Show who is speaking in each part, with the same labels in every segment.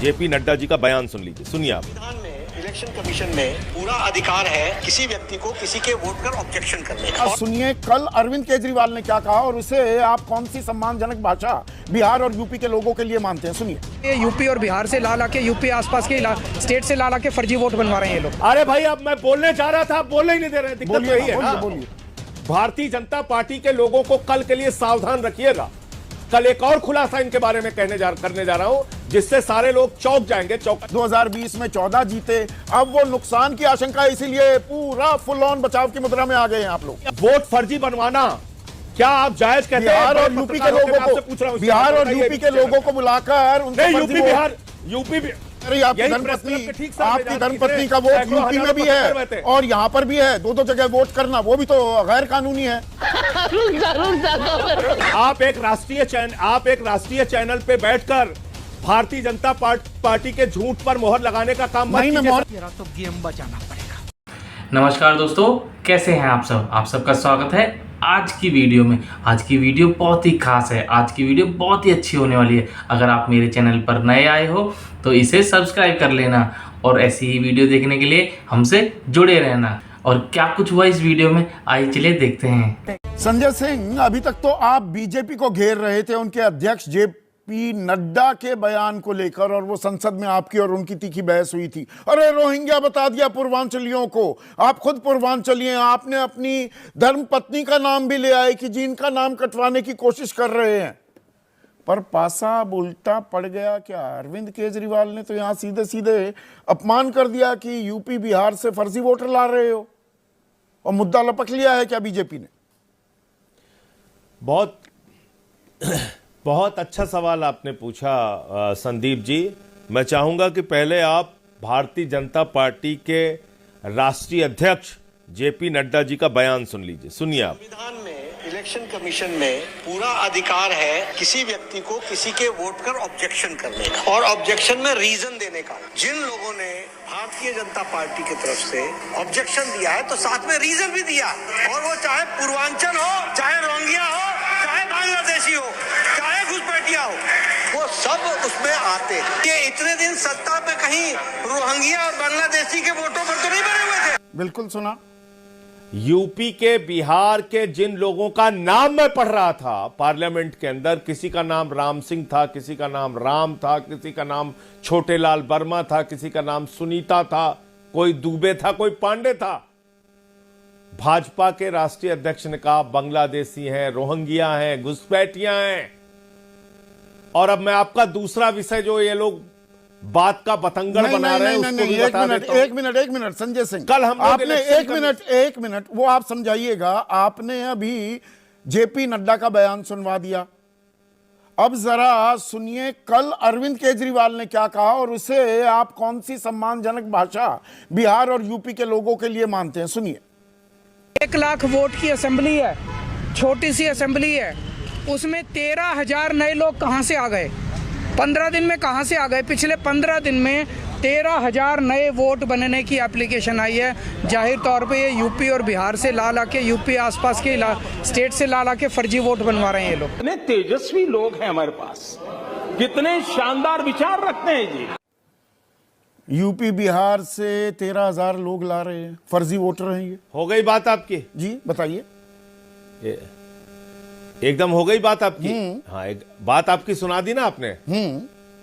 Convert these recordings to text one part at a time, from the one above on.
Speaker 1: JP Nadda ji का बयान सुन लीजिए, सुनिए आप।
Speaker 2: संविधान में इलेक्शन कमीशन में पूरा अधिकार है किसी व्यक्ति को किसी के वोट पर ऑब्जेक्शन करने का।
Speaker 3: सुनिए कल अरविंद केजरीवाल ने क्या कहा और उसे आप कौन सी सम्मानजनक भाषा बिहार और यूपी के लोगों के लिए मानते हैं, सुनिए।
Speaker 4: यूपी और बिहार से ला के यूपी आसपास के स्टेट से ला के फर्जी वोट बनवा रहे हैं ये लोग।
Speaker 1: अरे भाई अब मैं बोलने जा रहा था, बोलने ही नहीं दे रहे, दिक्कत यही है।
Speaker 3: बोलिए।
Speaker 1: भारतीय जनता पार्टी के लोगों को कल के लिए सावधान रखिएगा। कल एक और खुलासा इनके बारे में करने जा रहा हूं जिससे सारे लोग चौंक जाएंगे।
Speaker 3: 2020 में 14 जीते, अब वो नुकसान की आशंका, इसीलिए पूरा फुल ऑन बचाव की मुद्रा में आ गए हैं आप लोग।
Speaker 1: वोट फर्जी बनवाना क्या आप जायज कहते हैं?
Speaker 3: बिहार और यूपी के लोगों को बुलाकर
Speaker 1: यूपी
Speaker 3: अरे आपकी धर्मपत्नी का वोट यूपी में भी है और यहाँ पर भी है, दो जगह वोट करना वो भी तो गैर कानूनी है।
Speaker 1: आप एक राष्ट्रीय चैनल पे बैठकर भारतीय जनता पार्टी के झूठ पर मोहर लगाने का काम मत कीजिए।
Speaker 4: तो गेम बचाना पड़ेगा।
Speaker 5: नमस्कार दोस्तों, कैसे हैं आप सब? आप सबका स्वागत है आज की वीडियो में। आज की वीडियो बहुत ही खास है, आज की वीडियो बहुत ही अच्छी होने वाली है। अगर आप मेरे चैनल पर नए आए हो तो इसे सब्सक्राइब कर लेना और ऐसी ही वीडियो देखने के लिए हमसे जुड़े रहना। और क्या कुछ हुआ इस वीडियो में, आइए चलिए देखते हैं।
Speaker 3: संजय सिंह, अभी तक तो आप बीजेपी को घेर रहे थे उनके अध्यक्ष जेपी नड्डा के बयान को लेकर, और वो संसद में आपकी और उनकी तीखी बहस हुई थी। अरे रोहिंग्या बता दिया पूर्वांचलियों को, आप खुद पूर्वांचली हैं, आपने अपनी धर्मपत्नी का नाम भी ले आए कि जिनका नाम कटवाने की कोशिश कर रहे हैं। पर पासा उल्टा पड़ गया क्या? अरविंद केजरीवाल ने तो यहां सीधे सीधे अपमान कर दिया कि यूपी बिहार से फर्जी वोटर ला रहे हो, और मुद्दा लपक लिया है क्या बीजेपी ने?
Speaker 1: बहुत अच्छा सवाल आपने पूछा संदीप जी। मैं चाहूंगा कि पहले आप भारतीय जनता पार्टी के राष्ट्रीय अध्यक्ष जेपी नड्डा जी का बयान सुन लीजिए, सुनिए आप।
Speaker 2: संविधान में इलेक्शन कमीशन में पूरा अधिकार है किसी व्यक्ति को किसी के वोट पर ऑब्जेक्शन करने का और ऑब्जेक्शन में रीजन देने का। जिन लोगों ने भारतीय जनता पार्टी की तरफ से ऑब्जेक्शन दिया है तो साथ में रीजन भी दिया, और वो चाहे पूर्वांचल हो, चाहे रोहिंग्या हो, चाहे बांग्लादेशी हो, चाहे घुसपैठिया हो, वो सब उसमें आते हैं। ये इतने दिन सत्ता पे कहीं रोहिंग्या और बांग्लादेशी के वोटों पर तो नहीं बने हुए थे।
Speaker 3: बिल्कुल सुना।
Speaker 1: यूपी के, बिहार के जिन लोगों का नाम मैं पढ़ रहा था पार्लियामेंट के अंदर, किसी का नाम राम सिंह था, किसी का नाम राम था, किसी का नाम छोटेलाल वर्मा था, किसी का नाम सुनीता था, कोई दुबे था, कोई पांडे था। भाजपा के राष्ट्रीय अध्यक्ष ने कहा बांग्लादेशी हैं, रोहिंग्या हैं, घुसपैठिया हैं। और अब मैं आपका दूसरा विषय जो ये लोग बात का बतंगड़ बना रहे हैं उसको भी बता देता हूं।
Speaker 3: एक मिनट संजय सिंह,
Speaker 1: कल हम
Speaker 3: आपने एक मिनट वो आप समझाइएगा। आपने अभी जेपी नड्डा का बयान सुनवा दिया, अब जरा सुनिए कल अरविंद केजरीवाल ने क्या कहा और उसे आप कौन सी सम्मानजनक भाषा बिहार और यूपी के लोगों के लिए मानते हैं, सुनिए।
Speaker 4: 1 लाख वोट की असेंबली है, छोटी सी असेंबली है, उसमें 13,000 नए लोग कहां से आ गए? 15 दिन में कहां से आ गए? पिछले 15 दिन में 13,000 नए वोट बनने की एप्लीकेशन आई है। जाहिर तौर पे ये यूपी और बिहार से ला के यूपी आसपास के स्टेट से ला के फर्जी वोट बनवा रहे हैं ये लोग।
Speaker 6: कितने तेजस्वी लोग हैं हमारे पास, कितने शानदार विचार रखते हैं जी।
Speaker 3: यूपी बिहार से 13,000 लोग ला रहे हैं, फर्जी वोटर हैं ये।
Speaker 1: हो गई बात आपकी
Speaker 3: जी, बताइए।
Speaker 1: एकदम हो गई बात आपकी। हाँ, एक बात आपकी सुना दी ना आपने।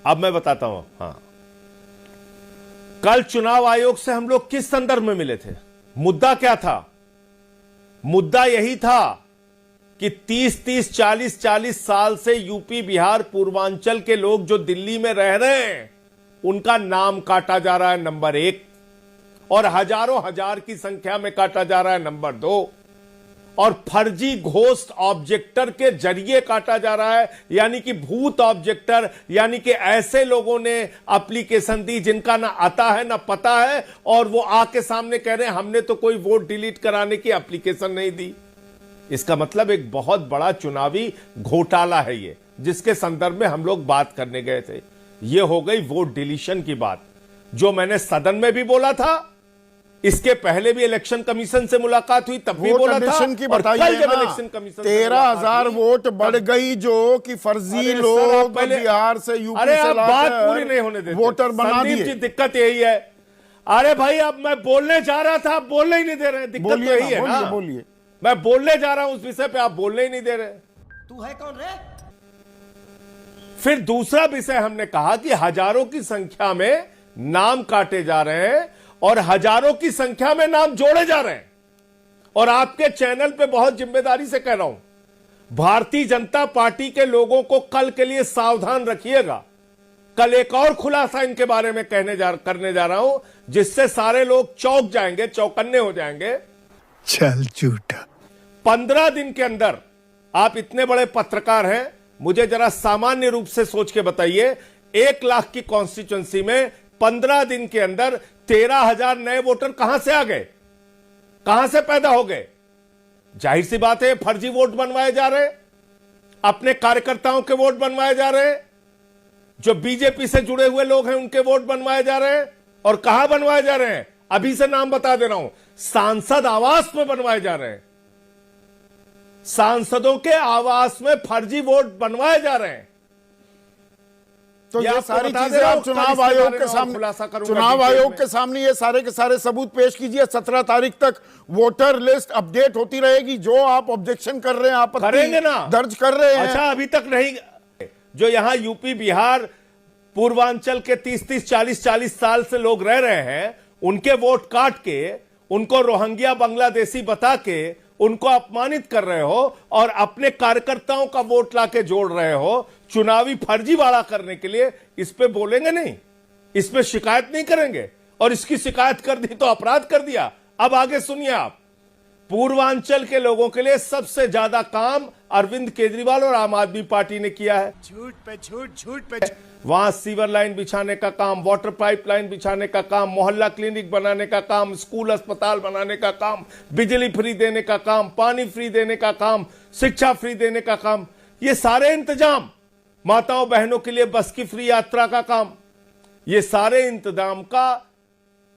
Speaker 1: अब मैं बताता हूं। हाँ, कल चुनाव आयोग से हम लोग किस संदर्भ में मिले थे? मुद्दा क्या था? मुद्दा यही था कि 30 40 साल से यूपी बिहार पूर्वांचल के लोग जो दिल्ली में रह रहे हैं उनका नाम काटा जा रहा है नंबर 1, और हजारों हजार की संख्या में काटा जा रहा है नंबर 2, और फर्जी घोस्ट ऑब्जेक्टर के जरिए काटा जा रहा है, यानी कि भूत ऑब्जेक्टर, यानी कि ऐसे लोगों ने एप्लीकेशन दी जिनका ना आता है ना पता है, और वो आके सामने कह रहे हैं हमने तो कोई वोट डिलीट कराने की एप्लीकेशन नहीं दी। इसका मतलब एक बहुत बड़ा चुनावी घोटाला है ये, जिसके संदर्भ में हम लोग बात करने गए थे। ये हो गई वोट डिलीशन की बात, जो मैंने सदन में भी बोला था, इसके पहले भी इलेक्शन कमीशन से मुलाकात हुई, तब भी
Speaker 3: वोट
Speaker 1: बोला था।
Speaker 3: एडिशन की
Speaker 1: और
Speaker 3: बताइए
Speaker 1: कल जब
Speaker 3: ना,
Speaker 1: इलेक्शन कमीशन से
Speaker 3: 13,000
Speaker 1: मुलाकात हुई,
Speaker 3: वोट बढ़ गई जो कि फर्जी
Speaker 1: अरे सर,
Speaker 3: लोग
Speaker 1: आप पहले-
Speaker 3: बिहार से यूपी
Speaker 1: अरे
Speaker 3: से
Speaker 1: आप बात
Speaker 3: लाकर
Speaker 1: पूरी नहीं होने देते।
Speaker 3: वोटर बना
Speaker 1: संदीप
Speaker 3: दिए।
Speaker 1: जी, दिक्कत यही है। अरे भाई, अब मैं बोलने जा रहा था, आप बोलने ही नहीं दे रहे। दिक्कत तो
Speaker 3: बोलिए
Speaker 1: यही है ना।
Speaker 3: बोलिए।
Speaker 1: मैं बोलने जा रहा हूं उस विषय पे, आप बोलने ही नहीं दे रहे।
Speaker 7: तू है कौन रे?
Speaker 1: फिर दूसरा विषय हमने कहा कि हजारों की संख्या में नाम काटे जा रहे हैं और हजारों की संख्या में नाम जोड़े जा रहे हैं। और आपके चैनल पे बहुत जिम्मेदारी से कह रहा हूं, भारतीय जनता पार्टी के लोगों को कल के लिए सावधान रखिएगा। कल एक और खुलासा इनके बारे में करने जा रहा हूं, जिससे सारे लोग चौंक जाएंगे, चौकन्ने हो जाएंगे।
Speaker 8: चल झूठा।
Speaker 1: 15 दिन के अंदर, आप इतने बड़े पत्रकार हैं, मुझे जरा सामान्य रूप से सोच के बताइए, 1 लाख की कॉन्स्टिट्यूंसी में 15 दिन के अंदर 13,000 नए वोटर कहां से आ गए, कहां से पैदा हो गए? जाहिर सी बात है, फर्जी वोट बनवाए जा रहे, अपने कार्यकर्ताओं के वोट बनवाए जा रहे, जो बीजेपी से जुड़े हुए लोग हैं उनके वोट बनवाए जा रहे हैं। और कहां बनवाए जा रहे हैं? अभी से नाम बता दे रहा हूं, सांसद आवास में बनवाए जा रहे हैं। सांसदों के आवास में फर्जी वोट बनवाए जा रहे हैं।
Speaker 3: तो
Speaker 1: ये
Speaker 3: ये
Speaker 1: आपको
Speaker 3: सारी
Speaker 1: बता दे
Speaker 3: चीजें
Speaker 1: रहा
Speaker 3: आप
Speaker 1: हूं, कल
Speaker 3: चुनाव
Speaker 1: इसके
Speaker 3: आयोग
Speaker 1: बारे
Speaker 3: के
Speaker 1: में और
Speaker 3: सामने,
Speaker 1: खुलासा करूंगा
Speaker 3: चुनाव
Speaker 1: डिटेल
Speaker 3: आयोग
Speaker 1: में।
Speaker 3: के सामने ये सारे के सारे सबूत पेश कीजिए। 17 तारीख तक वोटर लिस्ट अपडेट होती रहेगी। जो आप ऑब्जेक्शन कर रहे हैं, आप
Speaker 1: करेंगे ना,
Speaker 3: दर्ज कर रहे हैं।
Speaker 1: अच्छा, अभी तक नहीं। जो यहां यूपी बिहार पूर्वांचल के 30-30 40-40 साल से लोग रह रहे हैं, उनके वोट काट के, उनको रोहिंग्या बांग्लादेशी बता के उनको अपमानित कर रहे हो और अपने कार्यकर्ताओं का वोट लाके जोड़ रहे हो चुनावी फर्जीवाड़ा करने के लिए। इस पे बोलेंगे नहीं, इस पे शिकायत नहीं करेंगे, और इसकी शिकायत कर दी तो अपराध कर दिया। अब आगे सुनिए आप, पूर्वांचल के लोगों के लिए सबसे ज्यादा काम अरविंद केजरीवाल और आम आदमी पार्टी ने किया है।
Speaker 8: झूठ पे झूठ, झूठ पे
Speaker 1: वहां सीवर लाइन बिछाने का काम, वाटर पाइप लाइन बिछाने का काम, मोहल्ला क्लिनिक बनाने का काम, स्कूल अस्पताल बनाने का काम, बिजली फ्री देने का काम, पानी फ्री देने का काम, शिक्षा फ्री देने का काम, ये सारे इंतजाम, माताओं बहनों के लिए बस की फ्री यात्रा का काम, ये सारे इंतजाम का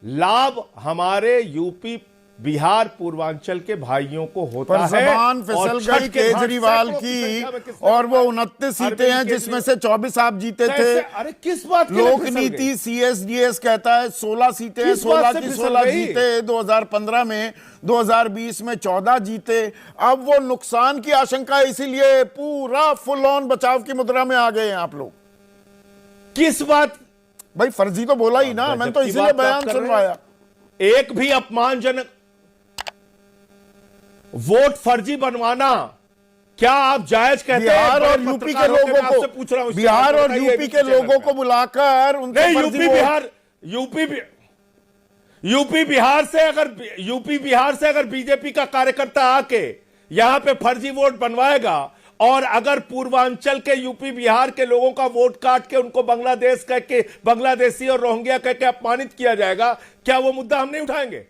Speaker 1: लाभ हमारे यूपी बिहार पूर्वांचल के भाइयों को होता
Speaker 3: पर
Speaker 1: है।
Speaker 3: जबान
Speaker 1: और
Speaker 3: फिसल
Speaker 1: छठ
Speaker 3: गई
Speaker 1: के घाट
Speaker 3: केजरीवाल
Speaker 1: सैकड़ों
Speaker 3: की,
Speaker 1: संख्या में किसने
Speaker 3: और वो
Speaker 1: बताया?
Speaker 3: 29 सीटें
Speaker 1: अरविंद
Speaker 3: हैं, जिसमें से 24 आप जीते थे।
Speaker 1: कैसे? अरे किस बात के लिए
Speaker 3: लोक
Speaker 1: फिसल
Speaker 3: नीति
Speaker 1: गई?
Speaker 3: CSDS कहता है 16 सीटें हैं,
Speaker 1: किस बात
Speaker 3: 16
Speaker 1: से
Speaker 3: की
Speaker 1: फिसल
Speaker 3: 16
Speaker 1: गई?
Speaker 3: जीते 2015 में, 2020 में 14 जीते। अब वो नुकसान की आशंका है, इसीलिए पूरा फुल ऑन बचाव की मुद्रा में आ गए हैं आप लोग।
Speaker 1: किस बात?
Speaker 3: भाई फर्जी तो बोला ही ना, मैंने तो
Speaker 1: गजब की
Speaker 3: इसीलिए
Speaker 1: बात आप
Speaker 3: बयान
Speaker 1: कर रहे हैं।
Speaker 3: सुनवाया।
Speaker 1: एक भी अपमानजनक वोट फर्जी बनवाना क्या आप जायज कहते हैं?
Speaker 3: बिहार
Speaker 1: बड़े
Speaker 3: और यूपी के
Speaker 1: पत्रकारों मैं
Speaker 3: लोगों
Speaker 1: आपसे पूछ रहा
Speaker 3: को,
Speaker 1: हूं,
Speaker 3: बिहार और
Speaker 1: बताइए
Speaker 3: यूपी
Speaker 1: ABC
Speaker 3: के लोगों
Speaker 1: चैनल
Speaker 3: को बुलाकर उनके
Speaker 1: नहीं,
Speaker 3: फर्जी वोट-
Speaker 1: यूपी बिहार से अगर बीजेपी का कार्यकर्ता आके यहां पे फर्जी वोट बनवाएगा और अगर पूर्वांचल के यूपी बिहार के लोगों का वोट काट के उनको बांग्लादेश कह के, बांग्लादेशी और रोहिंग्या कह के अपमानित किया जाएगा, क्या वो मुद्दा हम नहीं उठाएंगे?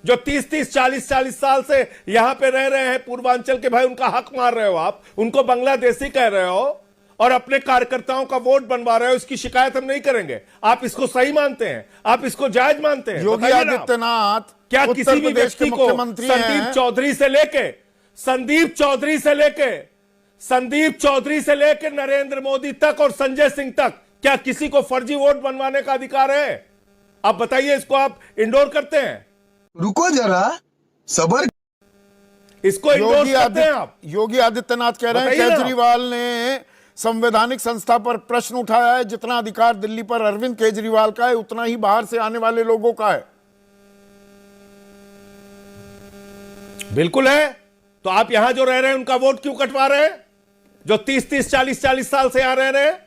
Speaker 1: जो 30-30 40-40 साल से यहां पे रह रहे हैं पूर्वांचल के भाई, उनका हक मार रहे हो आप, उनको बांग्लादेशी कह रहे हो और अपने कार्यकर्ताओं का वोट बनवा रहे हो, इसकी शिकायत हम नहीं करेंगे। आप इसको सही मानते हैं? आप इसको जायज मानते हैं?
Speaker 3: योगी
Speaker 1: बताइए ना आप।
Speaker 3: आदित्यनाथ
Speaker 1: क्या
Speaker 3: उत्तर
Speaker 1: किसी भी
Speaker 3: प्रदेश के
Speaker 1: व्यक्ति को
Speaker 3: मुख्यमंत्री
Speaker 1: संदीप
Speaker 3: हैं।
Speaker 1: चौधरी से लेके नरेंद्र मोदी तक और संजय सिंह तक, क्या किसी को फर्जी वोट बनवाने का अधिकार है? आप बताइए, इसको आप इंडोर करते हैं?
Speaker 8: रुको जरा, सबर।
Speaker 1: इसको इंडोर करते हैं आप?
Speaker 3: योगी आदित्यनाथ कह रहे हैं
Speaker 1: बताइए ना।
Speaker 3: केजरीवाल ने संवैधानिक संस्था पर प्रश्न उठाया है। जितना अधिकार दिल्ली पर अरविंद केजरीवाल का है, उतना ही बाहर से आने वाले लोगों का है।
Speaker 1: बिल्कुल है। तो आप यहां जो रह रहे हैं उनका वोट क्यों कटवा रहे हैं? जो 30-30 40-40 साल से यहां रह रहे हैं,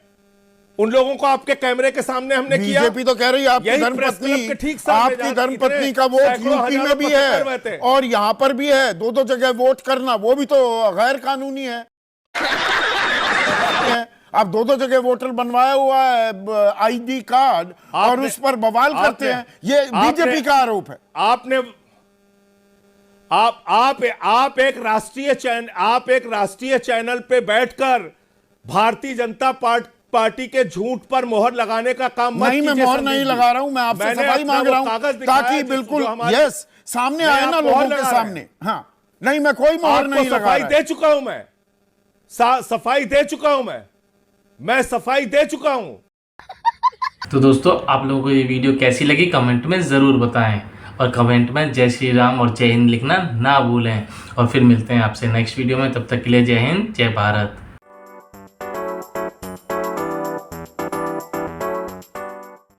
Speaker 1: उन लोगों को आपके कैमरे के सामने हमने किया।
Speaker 3: बीजेपी तो कह रही है आपकी
Speaker 1: यही प्रेस क्लब के
Speaker 3: धर्मपत्नी,
Speaker 1: ठीक सामने
Speaker 3: आपकी
Speaker 1: जहां
Speaker 3: धर्मपत्नी
Speaker 1: इतने
Speaker 3: का वोट
Speaker 1: सैकड़ों
Speaker 3: यूपी में
Speaker 1: हजारों
Speaker 3: भी
Speaker 1: पत्रकार बैठे
Speaker 3: है
Speaker 1: हैं।
Speaker 3: और यहां पर भी है। दो जगह वोट करना, वो भी तो गैर कानूनी है। आप दो जगह वोटर बनवाया हुआ है ID कार्ड और उस पर बवाल करते हैं। ये बीजेपी का आरोप है।
Speaker 1: आप एक राष्ट्रीय चैनल पे बैठकर भारतीय जनता पार्टी के झूठ पर मोहर लगाने का काम मत
Speaker 3: नहीं, मैं
Speaker 1: कीजिए
Speaker 3: मोहर
Speaker 1: संदीप
Speaker 3: नहीं
Speaker 1: जी।
Speaker 3: लगा रहा हूं, मैं आपसे
Speaker 1: मैंने
Speaker 3: सफाई
Speaker 1: अपना
Speaker 3: मांग
Speaker 1: वो
Speaker 3: रहा हूं
Speaker 1: कागज दिखाया
Speaker 3: ताकि
Speaker 1: है
Speaker 3: बिल्कुल
Speaker 1: जो हमारे-
Speaker 3: यस सामने
Speaker 1: मैं
Speaker 3: आए ना
Speaker 1: आप
Speaker 3: लोगों
Speaker 1: मोहर
Speaker 3: के
Speaker 1: लगा रहा है।
Speaker 3: सामने। हाँ, नहीं, मैं कोई मोहर
Speaker 1: आपको
Speaker 3: नहीं लगा
Speaker 1: सफाई
Speaker 3: रहा
Speaker 1: दे चुका हूं मैं, सफाई दे चुका हूं मैं सफाई दे चुका हूं।
Speaker 5: तो दोस्तों, आप लोगों को ये वीडियो कैसी लगी कमेंट में ज़रूर बताएं, और कमेंट में जय श्री राम और जय हिंद लिखना ना भूलें। और फिर मिलते हैं आपसे नेक्स्ट वीडियो में, तब तक के लिए जय हिंद जय भारत।